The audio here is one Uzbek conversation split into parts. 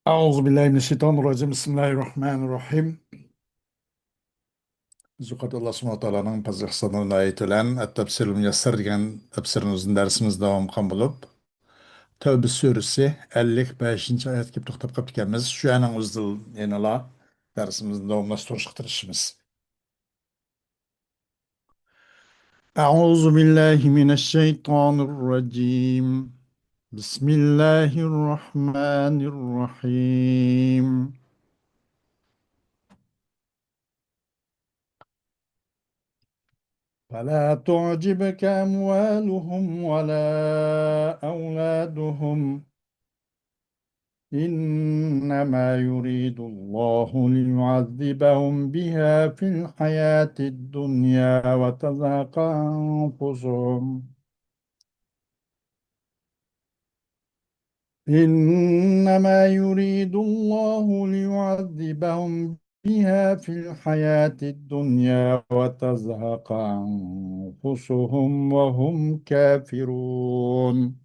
أعوذ بالله من الشيطان الرجيم بسم الله الرحمن الرحيم Zukat Allah subhanahu wa ta'alaның pazı ihsanına ait olan At-Tafsirul Müyessar degan tafsirimizin dersimiz devam qilgan bo'lib, Tavba surasi 55 oyatga kelib to'xtab qolib ekanmiz. Shu aning o'zida yanala darsimizni davomlashtirishga tirishamiz. أعوذ بالله من الشيطان الرجيم بسم الله الرحمن الرحيم فلا تعجبك أموالهم ولا أولادهم إنما يريد الله ليعذبهم بها في الحياة الدنيا وتزهق أنفسهم إنما يريد الله ليعذبهم بها في الحياة الدنيا وتزهق أنفسهم وهم كافرون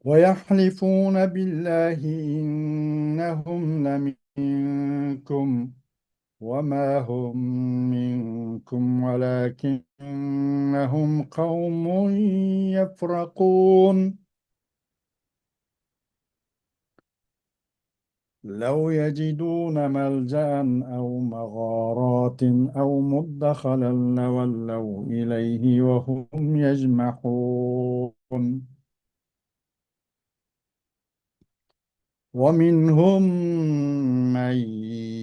ويحلفون بالله إنهم لمنكم وما هم منكم ولكنهم قوم يفرقون لو يجدون ملجأ أو مغارات أو مدخلا لولوا إليه وهم يجمحون ومنهم من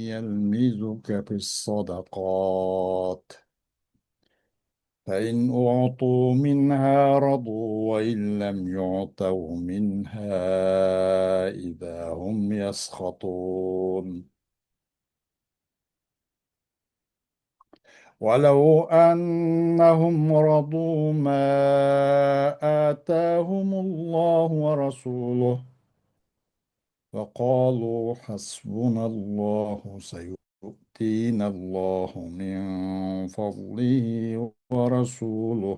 يلمزك في الصدقات فإن أعطوا منها رضوا وإن لم يعطوا منها إذا هم يسخطون ولو أنهم رضوا ما آتاهم الله ورسوله وقالوا حسبنا الله سيؤتينا الله من فضله ورسوله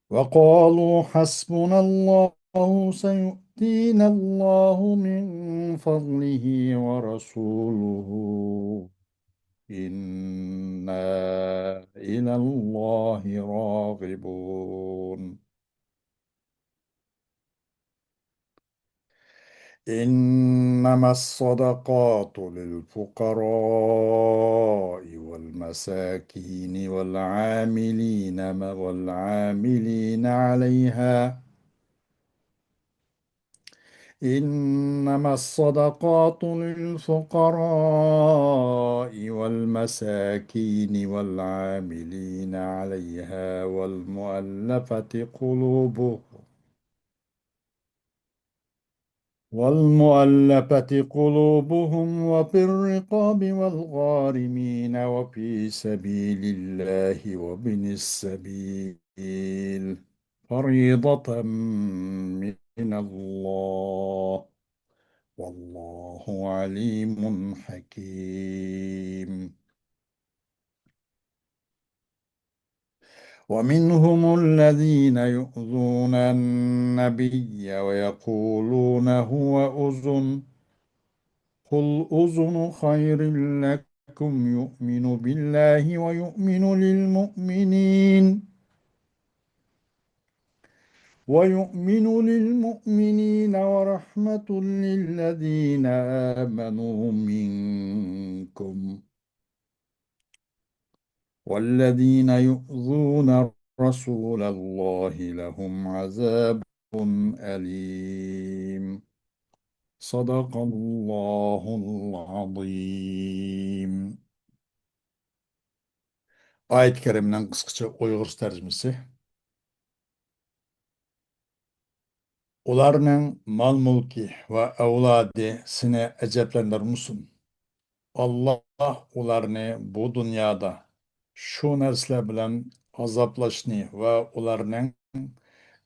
وقالوا حسبنا الله سيؤتينا الله من فضله ورسوله إنا إلى الله راغبون إنما الصدقات للفقراء والمساكين والعاملين عليها إنما الصدقات للفقراء والمساكين والعاملين عليها والمؤلفة قلوبهم وفي الرقاب والغارمين وفي سبيل الله وابن السبيل فريضة من الله والله عليم حكيم ومنهم الذين يؤذون النبي ويقولون هو أذن قل أذن خير لكم يؤمن بالله ويؤمن للمؤمنين ورحمة للذين آمنوا منكم والذين يؤذون رسول الله لهم عذاب أليم صدق الله العظيم. Ayet-i Kerime'nin kısaca Uygur tercümesi. Ularning mal-mulki va avlodi seni ajablantirmasin. Allah ularni bu dunyoda shu narsalar bilan azoblashni va ularning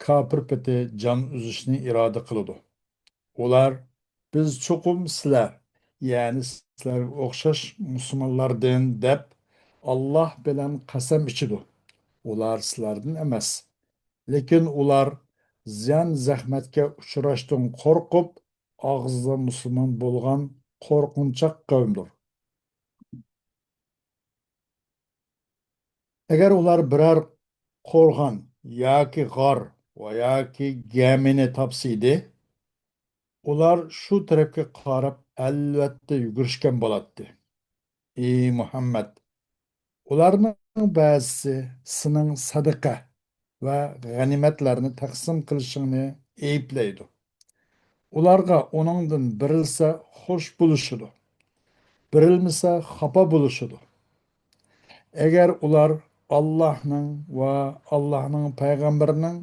kafir pati jon uzishni iroda qiladi. Ular biz cho'qim sizlar, ya'ni sizlarga o'xshash musulmonlardan deb Allah bilan qasam ichidi. Ular sizlardan emas. Lekin ular ziyan zahmatga uchrashdan qo'rqib, og'zida musulmon bo'lgan qo'rqinchoq qavmdir. Agar ular biror qo'rg'on yoki g'or va yoki gemini topsaydi, ular shu tarafga qarab albatta yugurishgan bo'ladi. Ey Muhammad, ularning ba'zisi sening sadaqa va g'animatlarni taqsim qilishingni ayblaydi. Ularga uningdan birilsa xush bo'lishidi, birilmasa xafa bo'lishidi. Agar ular Allohning va Allohning payg'ambarining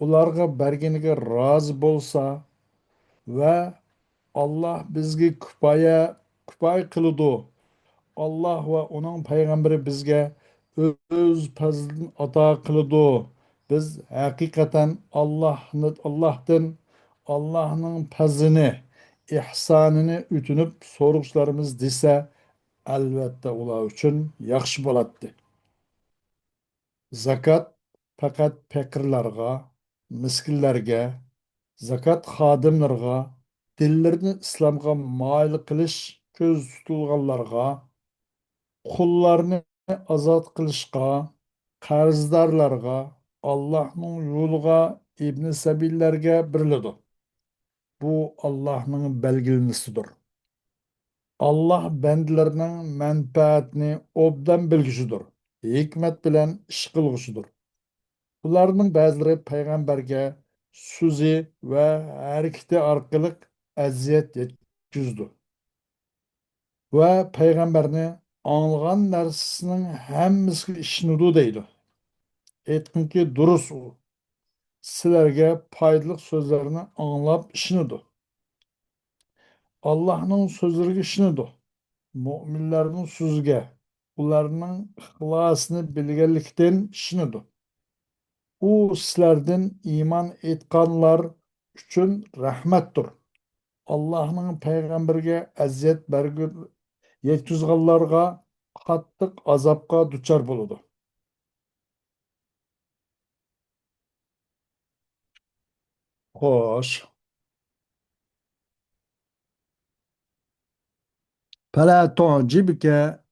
ularga berganiga rozi bo'lsa va Alloh bizga kifoya qiladi, Alloh va uning payg'ambari bizga o'z fazlini ato qiladi. Biz haqiqatan Allohdan Allohning fazlini, ihsonini o'tinib so'rashlarimiz desa, albatta ular uchun yaxshi bo'ladi. Zakat faqat faqirlarga, miskinlarga, zakat xodimlarga, dinlarini islomga moyil qilish ko'z tutilganlarga, qullarni ozod qilishga, qarzdorlarga, Allohning yo'liga ibn sabillarga beriladi. Bu Allohning belgilanmasidir. Alloh bandalarining manfaatini obdan bilgushidir. Hikmat bilan ish qilg'ushidir. Ularning ba'zilari payg'ambarga so'zi va harakati orqali aziyat yetkazdi va payg'ambarni anglagan narsasining hammasiga ishonudi deydi. Aytqinki durust u. Sizlarga foydali so'zlarni anglab ishonudi. Allohning so'zlariga ishonudi. Mo'minlarning so'ziga, ularning ixlosini bilganlikdan ishonudi. U sizlardan iymon etganlar uchun rahmatdir. Allohning payg'ambariga aziyat yetkazganlarga qattiq azobga duchor bo'ladi. Xo'sh, فلا تعجبك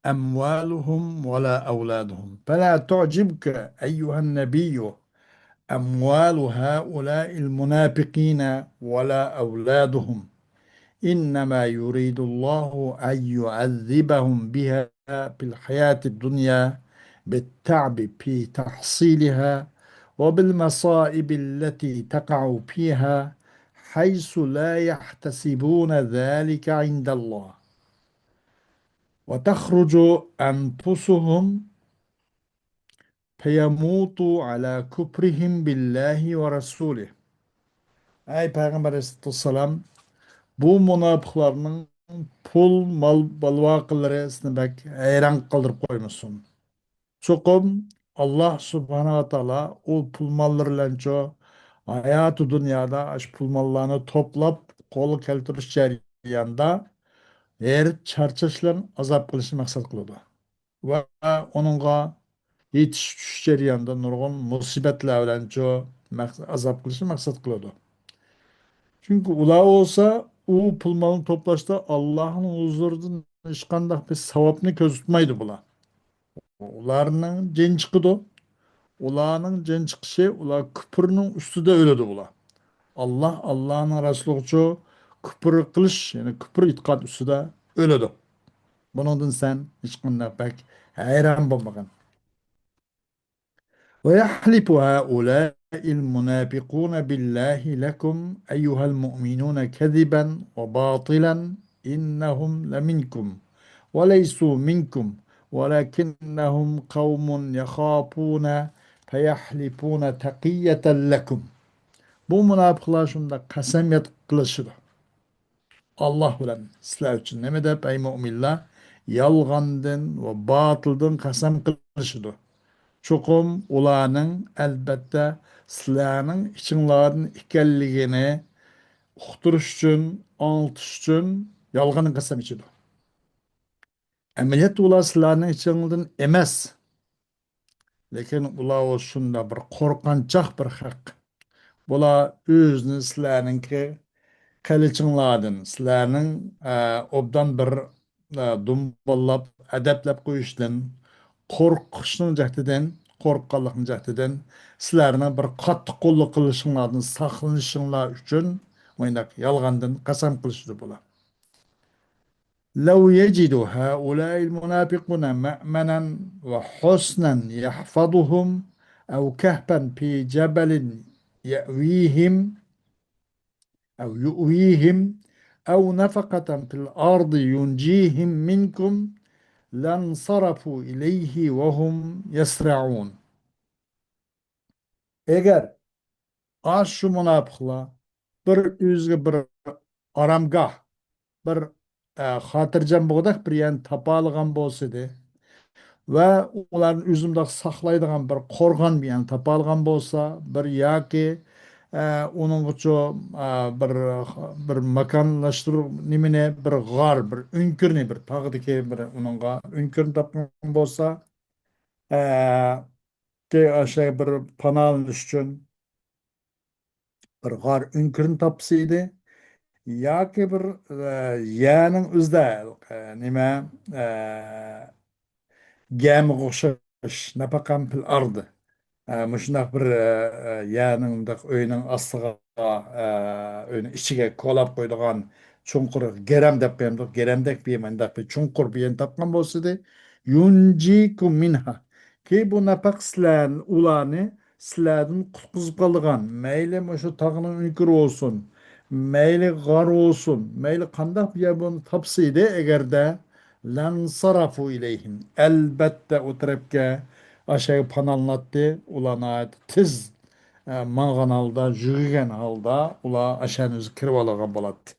أموالهم ولا أولادهم فلا تعجبك أيها النبي أموال هؤلاء المنافقين ولا أولادهم إنما يريد الله أن يعذبهم بها في الحياة الدنيا بالتعب في تحصيلها وبالمصائب التي تقع فيها حيث لا يحتسبون ذلك عند الله وتخرج أنفسهم فيموتوا على كفرهم بالله ورسوله. Ey Peygamber Aleyhisselam, bu münafıklarının pul mal balvaqıları seni bek hayran kaldırıp koymuşsun. Çokum Allah subhanahu wa ta'ala o pul mallarıyla hayatı dünyada aş pul mallarını toplap kolu keltiriş jarayonida her çarçışlan azap kılışını maksat kıldı. Ve onunla yetiş tuş jarayonida nurgun musibetler bilen azap kılışını maksat kıldı. Çünkü ula olsa u pul malını toplaşta Allah'ın huzurundan hiç qandaq bir savapını köz tutmaydı bula. Ularının jen çıkıdı. Ularının jen çıkışı ular küpürünün üstüde öyledi bula. Allah'ın Resulü küpür kılış yani küpür itikat üstüde öyledi. Bunundan sen hiç qandaq pek hayran bulmagan. ويحلف هؤلاء المنافقون بالله لكم أيها المؤمنون كذبا وباطلا إنهم لمنكم وليسوا منكم ولكنهم قوم يخافون فيحلفون تقية لكم. Bu münafıklar şunda qasamyat qilishidi. Allah bilan sizlar uchun nima deb ey mu'minlar yolg'ondan va botildan qasam qilishidi. Çokum ularning albatta sizlarning ichinglardan ekanligini uqtirish uchun, anglitish uchun yolg'on qasam ichidi. Amaliyot ular sizlarning ichinglardan emas. Lekin ular o şunda bir korkançak bir hak. Bular özünü sizlarninki qilichinglardan, sizlarning obdan bir dumbollab, adablab qo'yishdan, qo'rqishning jahdidan, qo'rqqanlikning jahdidan sizlarning bir qattiq qo'lliq qilishinglardan saqlanishinglar uchun mo'yndaq yolg'ondan qasam qilishdi bular. لو يجد هؤلاء المنافقون مأمنا وحسنا يحفظهم أو كهفا في جبل يأويهم يؤويهم أو نفقة في الأرض ينجيهم منكم لانصرفوا إليه وهم يسرعون. Eğer şu münafıklar bir özgü bir aramgah, bir hatırjam boğdak bir yani tapalıgan bolsa de ve uların üzümde saklaydıgan bir korgan bir yani tapalgan bolsa bir yaki onun için bir makanlaştırı nimine bir gar bir ünkürni bir tağdaki bir onunla ünkürni tapkan bolsa e, ki aşağı bir panalın üçün bir gar ünkürni tapsıydı yaki bir yanın üzde nime gemi koşuş napakam pil ardı. Muşundak bir yanındaki öyünün astığa, öyünün içine kolap koyduğun çunkur gerem dep koyamdık. Geremdek bir yemendak bir çunkur bir yen tapkan bolsaydı. Yunjiku minha. Ki bu napak silen ulanı siladın kutkuzup kaldıgan. Meyle şu tağının ünükür olsun. Meyli gar olsun. Meyli kandak bir yer bunu tapsıydı. Eğer de lan sarafu ileyhim. Elbette o tarafke aşağı pananlattı. Ulan ait tiz mağan halda, jürigen halda ula aşağı yüzü kirvalagan bolattı.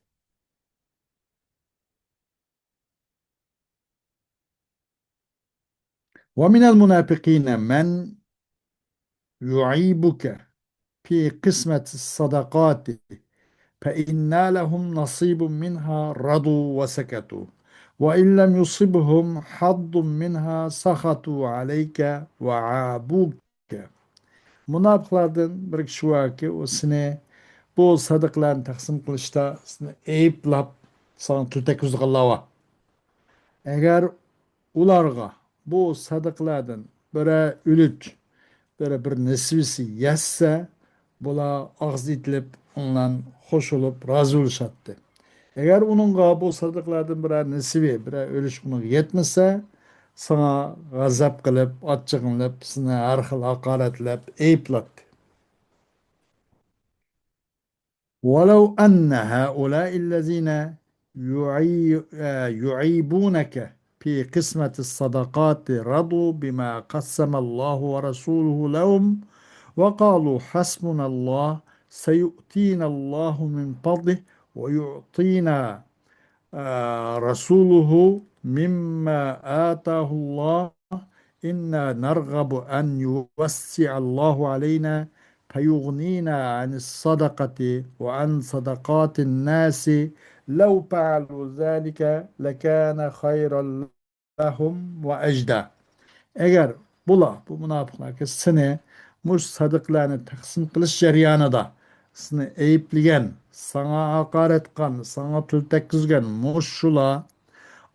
ومن المنافقين من يعيبك في قسمة الصدقات فإن لهم نصيب منها رضوا وسكتوا وإن لم يصبهم حظ منها سخطوا عليك وعابوك. Münafıklardan bir kişi var ki o sene bu sadıklarını taksim kılışta seni eyüplap sana tütek uzgallava. Eğer ularga bu sadıklardan böyle ülüt, böyle bir nesvisi yesse, bula ağız itilip ondan hoş olup razı oluşattı. Eğer onunla bu sadıklardan bir nesibi, bir ölüş bunu yetmese, sana gazap kılıp, açıklanıp, sana her xil hakaretlep, eyüplattı. ولو أن هؤلاء الذين يعيبونك في قسمة الصدقات رضوا بما قسم الله ورسوله لهم وقالوا حسبنا الله سيؤتينا الله من فضله ويعطينا رسوله مما آتاه الله إنا نرغب أن يوسع الله علينا فيغنينا عن الصدقة وعن صدقات الناس لو فعلوا ذلك لكان خيرا لهم وأجدى. Eğer bu münafıklar ki seni muş sadıklarını taksim kılış jaryanıda seni eyüpleyen, sana hakaret kan, sana tül tekkizgen muşşula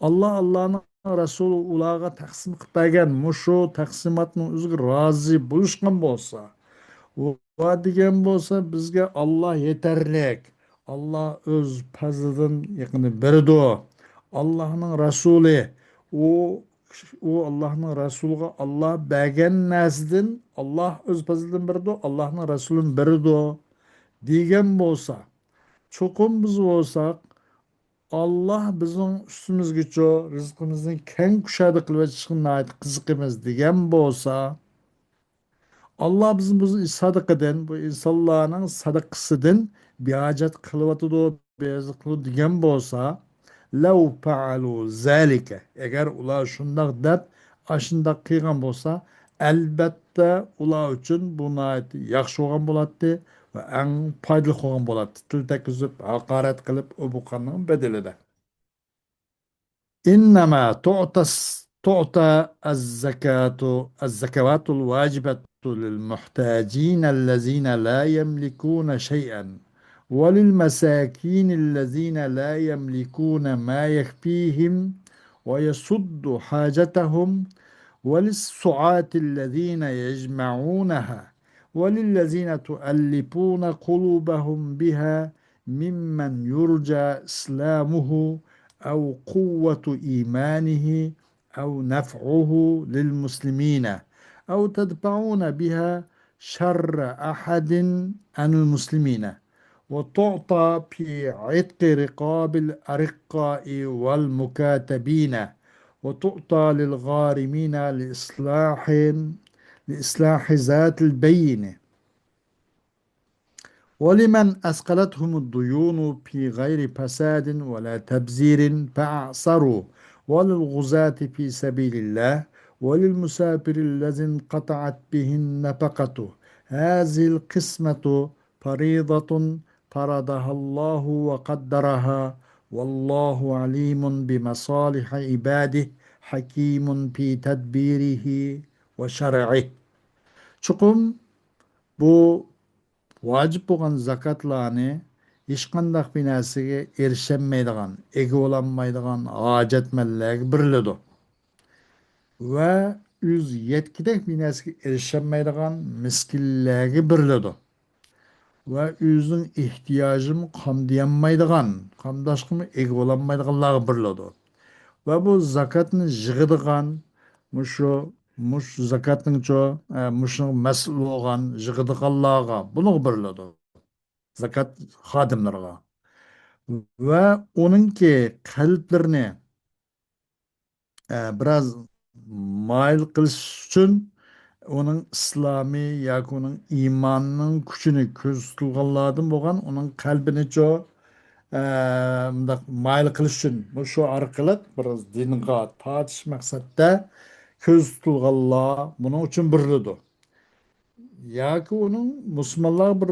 Allah'ın Resulü ulağa taksim kıtaygen muşu taksimatның üzgü razı buluşkan bolsa va degan bo'lsa bizga Alloh yetarlik. Alloh o'z fazlidan yaqini berdi. Allohning rasuli u Allohning rasuliga Alloh bergan narsadan Alloh o'z fazlidan berdi. Allohning rasulini berdi degan bo'lsa, cho'qim biz bo'lsak Allah bizim üstümüzgüçe rizqimizni keng kushadi qilib chiqishni qiziqimiz degan bo'lsa Allah bizim bu sadakadan, bu insanların sadakasıdan bir hacet kılvatıdı, bir hacet kılığı diyen bolsa, lev fa'alu zalike, eğer ular şundak dep, aşındak kıygan bolsa, elbette ular için bu nayet yakşı olan bolattı ve en faydalı olan bolattı. Tül tekizip, hakaret kılıp, o bu kanının bedeli de. İnnemâ وتعطى الزكوات الواجبة للمحتاجين الذين لا يملكون شيئا، وللمساكين الذين لا يملكون ما يكفيهم ويسد حاجتهم، وللسعاة الذين يجمعونها، وللذين تؤلفون قلوبهم بها، ممن يرجى إسلامه أو قوة إيمانه أو نفعه للمسلمين، أو تدفعون بها شر أحد عن المسلمين. وتعطى في عتق رقاب الأرقاء والمكاتبين، وتعطى للغارمين لإصلاح ذات البين، ولمن أثقلتهم الديون في غير فساد ولا تبذير فأعصروا، وللغزاة في سبيل الله، وللمسافر الذي انقطعت به النفقة. هذه القسمة فريضة فرضها الله وقدرها، والله عليم بمصالح عباده حكيم في تدبيره وشرعه. Çukum bu vacip bo'lgan zakatlarni hech qanday bir narsaga erisholmaydigan, ega bo'lolmaydigan hojatmanlarga beriladi va o'z yetkidek bir narsaga erisholmaydigan miskinlarga beriladi va o'zining ehtiyojini qamdayolmaydigan, qamdashqimi ega bo'lolmaydiganlarga beriladi. Va bu zakatni yig'adigan mushu mush zakatning cho mushun mas'ul bo'lgan yig'adiganlarga buni beriladi. Zakat xodimlariga va uningki qalblarini biroz moyil qilish uchun uning islomiy yoki uning iymonining kuchini ko'z tutilganlardan bo'lgan uning qalbini cho bundaq mayl qilish uchun shu orqali biroz dinga tortish maqsadda ko'z tutilganlar buning uchun beriladi. Yoki uning musulmonlar bir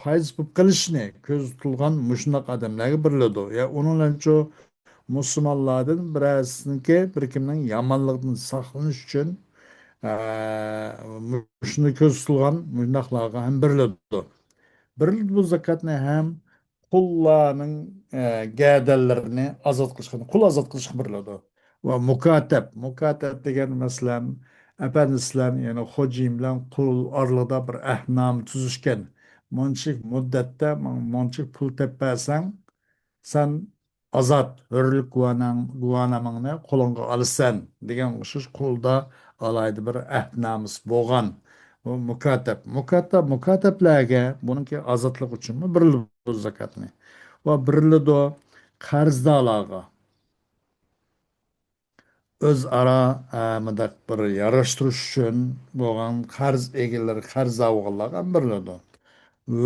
foiz bo'lib qilishni ko'z tutilgan mushundoq odamlarga beriladi. Ya uninglancho musulmonlardan birasizniki bir kimning yomonligidan saqlanish uchun shuni ko'z tutilgan mushundoqlarga ham beriladi. Bir bu zakatni ham qullarning gadallarini ozod qilishga, qul ozod qilishga beriladi. Va mukotab degan masalan apanislar ya'ni xo'jayim bilan qul oralida bir ahdnoma tuzishgan. Munchik muddatda munchik pul tepasang sen azod hurlik guvanamangni qo'lingga olasan degan o'xshash qo'lda alaydi bir ahdnomasi bo'lgan. Bu mukotablarga buniki ozodlik uchunmi beriladi zakatni va beriladi qarzdorlarga o'zaro mudaq bir yarashtirish uchun bo'lgan qarz egalari qarz olganlarga beriladi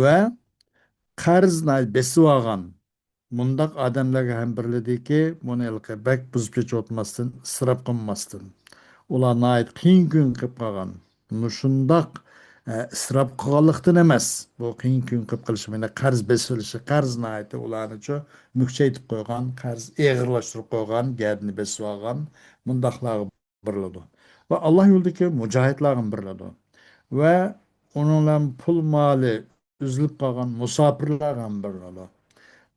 va qarzni besib olgan mundaq odamlarga ham beriladiki buni bak buzib ketayotmasdan isrof qilmasdan ular qiyin kun qilib qolgan shundoq isrof qilganlikdan emas bu qiyin kun qilib qilish mana qarz besilishi qarzni ularni mukchaytib qo'ygan qarz eg'irlashtirib qo'ygan gardini besib olgan mundaqlarga beriladi va alloh yo'lidagi mujohidlarga beriladi va uning pul moli uzilib qolgan musofirlarga beriladi.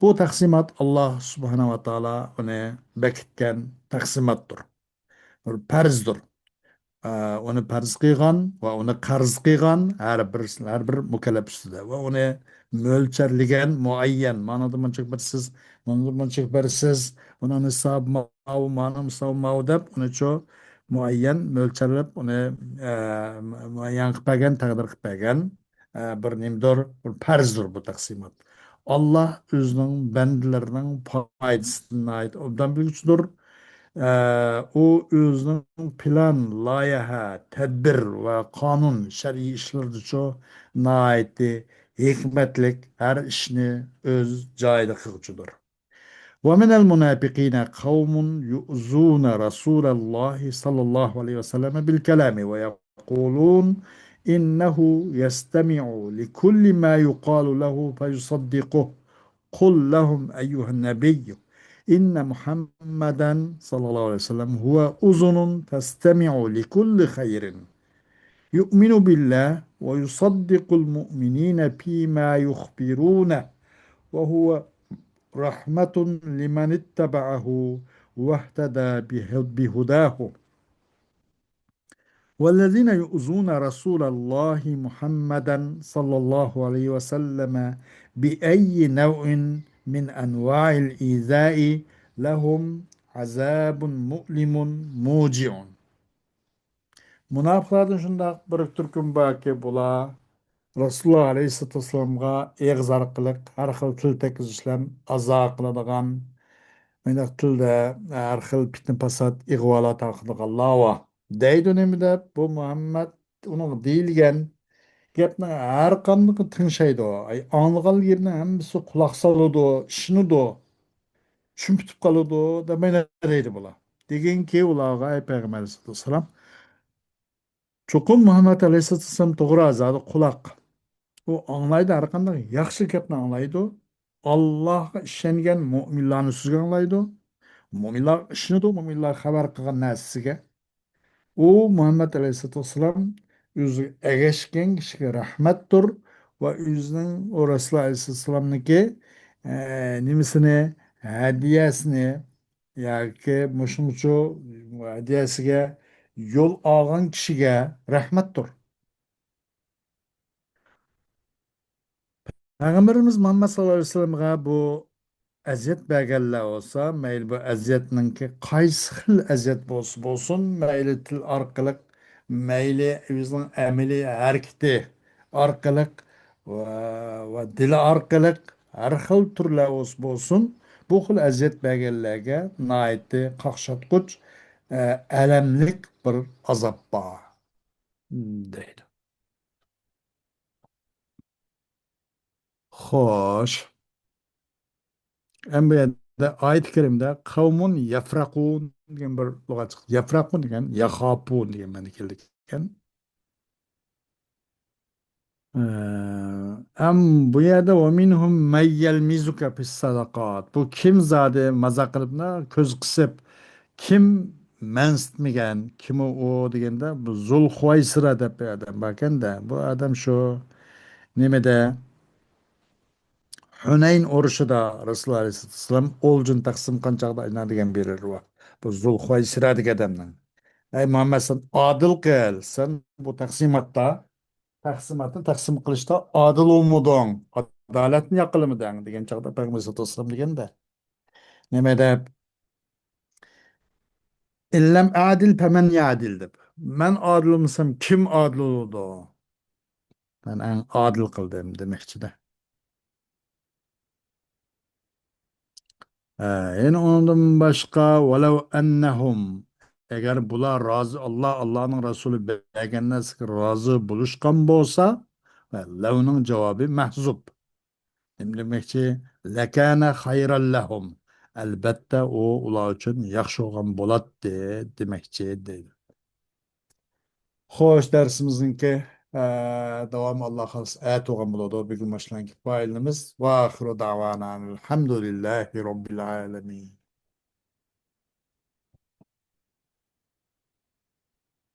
Bu taqsimot Alloh subhanahu va taolo uni bekitgan taqsimotdir, bir farzdir. Uni farz qilgan va uni qarz qilgan har bir mukallaf ustida va uni mo'ljallagan muayyan ma'noda bunchalik bir siz mana bunchalik bir siz uni nisob ma'no nisob deb uni muayyan mo'ljallab uni muayyan qilib bergan taqdir qilib bergan bir nimdor bir farzdir bu taqsimot. Allah o'zining bandalarining foydasidan obdan bilguchidir. U o'zining plan, loyiha, tadbir va qonun shar'iy ishlarda nihoyatda hikmatlik har ishni o'z joyida qiluvchidir. ومن المنافقين قوم يؤذون رسول الله صلى الله عليه وسلم بالكلام ويقولون إنه يستمع لكل ما يقال له فيصدقه. قل لهم أيها النبي إن محمدا صلى الله عليه وسلم هو أذن تستمع لكل خير يؤمن بالله ويصدق المؤمنين فيما يخبرون وهو رحمة لمن اتبعه واهتدى بهداه والذين يؤذون رسول الله محمدا صلى الله عليه وسلم بأي نوع من أنواع الإيذاء لهم عذاب مؤلم موجع. Münafıklardan şunda bir türküm baki bula Rasulullah Aleyhisselatü Vesselam'a eğiz arkalık, her xil til tekizişlem aza kıladigan, mendek tilde her xil pitni pasat igvala taqıdigan lava. Dey döneminde bu Muhammed onun deyilgen gepni her qandıqı tınşaydı o. Ay, anlıqal yerine hemmisi kulak saladı o, işini o, şümpütüp kalıdı o da mene deydi bula. Degen ki ulağa ay Peygamber Aleyhisselatü Vesselam Çokum Muhammed Aleyhisselatü Vesselam doğru azadı kulak. O anlaydı her qanday yaxşı gepni anlaydı. Allah'a işengen müminlarni sözüge anlaydı. Müminlar işini müminlar haber qilgan narsasiga. U Muhammed Aleyhisselatü Vesselam o'zi ergashgan kishiga rahmatdir va o'zining o Rasul Aleyhisselamniki nimasini hadiyasini yoki mushuncha hadiyasiga yo'l olgan kishiga rahmatdir. Payg'ambarimiz Muhammad sallallohu alayhi vasallamga bu aziyat berganlar olsa, mayli bu aziyatninki qaysi xil aziyat bo'lsa bo'lsin, mayli til orqali, mayli o'zining amaliy harakati orqali va dili orqali har xil turlar bo'lsa bo'lsin, bu xil aziyat berganlarga nihoyatda qaqshatqich, alamlik bir azob bor deydi. Xo'sh. Hem bu yerda ayet-i kerimde kavmun yafrakun degan bir lug'at chiqdi. Yafrakun degan yaxapun degan ma'noga keldi ekan. Am bu yerda va minhum may yalmizuka fis sadaqat. Bu kim zodi maza qilibna ko'z qisib kim mansitmagan kim u deganda bu Zulhuvaysira deb bir odam bor ekanda. Bu odam shu nimada Hunayn urushida Rasululloh alayhissalom o'ljin taqsim qilgan aylanadigan biri bor. Bu Zulhuvaysira degan odamning. Ey Muhammad sen adil qil. Sen bu taqsimotni taqsim qilishda adil bo'lmading. Adolatni yoqilmading degan chaqda Payg'ambar sollallohu alayhi vasallam deganda. Nima deb? Illam adil faman yadil deb. Men adil bo'lmasam kim adil bo'ladi? Men ang adil qildim demoqchida. Yani ondan başka velev ennehum eğer bular razı Allah'ın Resulü bergen razı buluşkan bolsa lev'nin cevabı mahzup. Ne demekçi lekâne hayran lehum. Elbette o ular için yaxşı olgan bolatdı demekçi deydi. Xo'sh darsimizniki davom Alloh xohlasa ayat olgan bo'ladi. Bugun boshlangan failimiz va axiru davana alhamdulillahi robbil alamin.